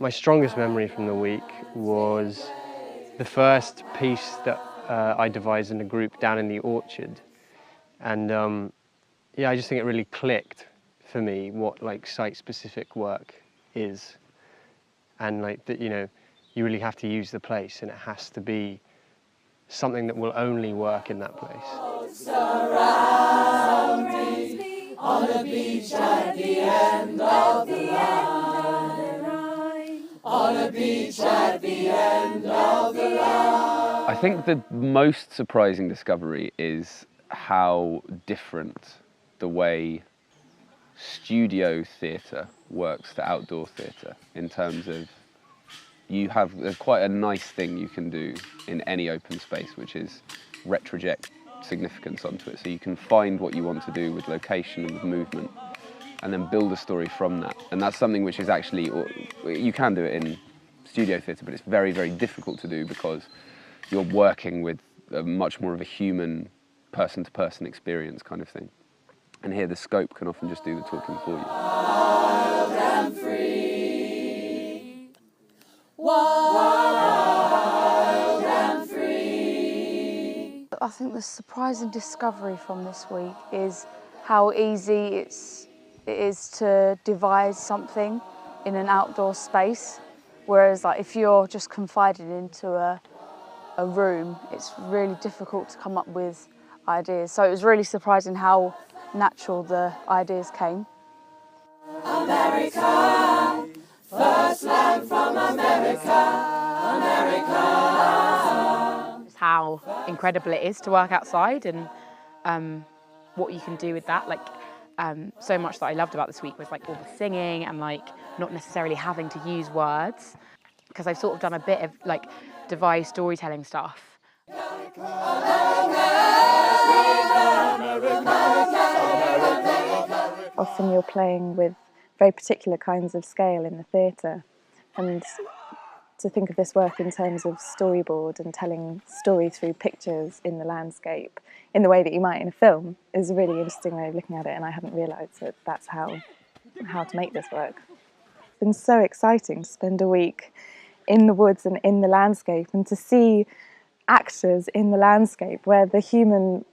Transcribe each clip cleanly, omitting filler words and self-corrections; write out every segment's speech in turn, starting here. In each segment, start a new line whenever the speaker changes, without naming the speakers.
My strongest memory from the week was the first piece that I devised in a group down in the orchard. And yeah, I just think it really clicked for me what like site-specific work is. And like that, you know, you really have to use the place and it has to be something that will only work in that place.
Surround me on a beach at the end of the line. On a beach at the end of the line.
I think the most surprising discovery is how different the way studio theatre works to outdoor theatre, in terms of there's quite a nice thing you can do in any open space, which is retroject significance onto it. So you can find what you want to do with location and with movement, and then build a story from that. And that's something which is actually, you can do it in studio theatre, but it's very, very difficult to do because you're working with much more of a human person-to-person experience kind of thing. And here the scope can often just do the talking for you.
Wild and free. Wild and free.
I think the surprising discovery from this week is how easy it is to devise something in an outdoor space. Whereas like, if you're just confided into a room, it's really difficult to come up with ideas. So it was really surprising how natural the ideas came.
America, first land from America, America.
Just how incredible it is to work outside and what you can do with that. Like so much that I loved about this week was like all the singing and like not necessarily having to use words, because I've sort of done a bit of like devised storytelling stuff.
Often you're playing with very particular kinds of scale in the theatre, and to think of this work in terms of storyboard and telling story through pictures in the landscape in the way that you might in a film is a really interesting way of looking at it, and I hadn't realised that that's how to make this work. It's been so exciting to spend a week in the woods and in the landscape, and to see actors in the landscape where the human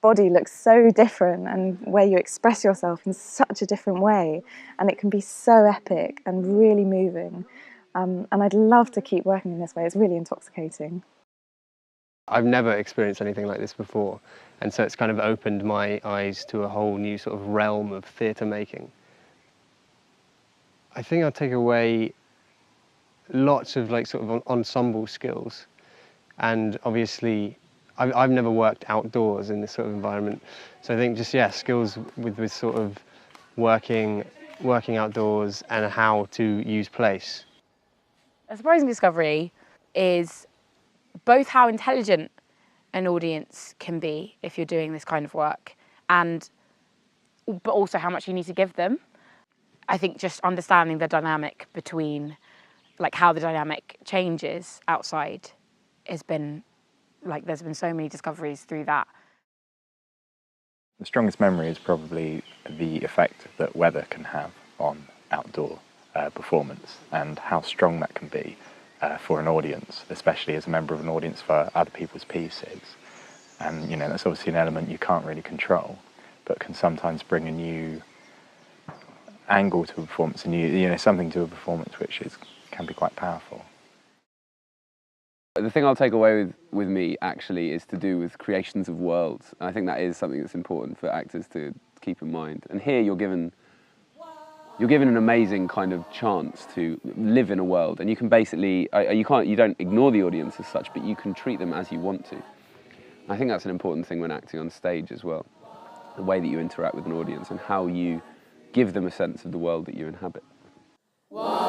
body looks so different and where you express yourself in such a different way, and it can be so epic and really moving. And I'd love to keep working in this way. It's really intoxicating.
I've never experienced anything like this before, and so it's kind of opened my eyes to a whole new sort of realm of theatre making. I think I'll take away lots of like sort of ensemble skills, and obviously I've never worked outdoors in this sort of environment, so I think just skills with sort of working outdoors and how to use place.
A surprising discovery is both how intelligent an audience can be if you're doing this kind of work, but also how much you need to give them. I think just understanding the dynamic between, like how the dynamic changes outside has been, like there's been so many discoveries through that.
The strongest memory is probably the effect that weather can have on outdoor performance, and how strong that can be for an audience, especially as a member of an audience for other people's pieces. And you know, that's obviously an element you can't really control, but can sometimes bring a new angle to a performance, something to a performance which can be quite powerful.
The thing I'll take away with me actually is to do with creations of worlds. And I think that is something that's important for actors to keep in mind. And here you're given an amazing kind of chance to live in a world, and you can basically, you don't ignore the audience as such, but you can treat them as you want to. I think that's an important thing when acting on stage as well, the way that you interact with an audience and how you give them a sense of the world that you inhabit.
Wow.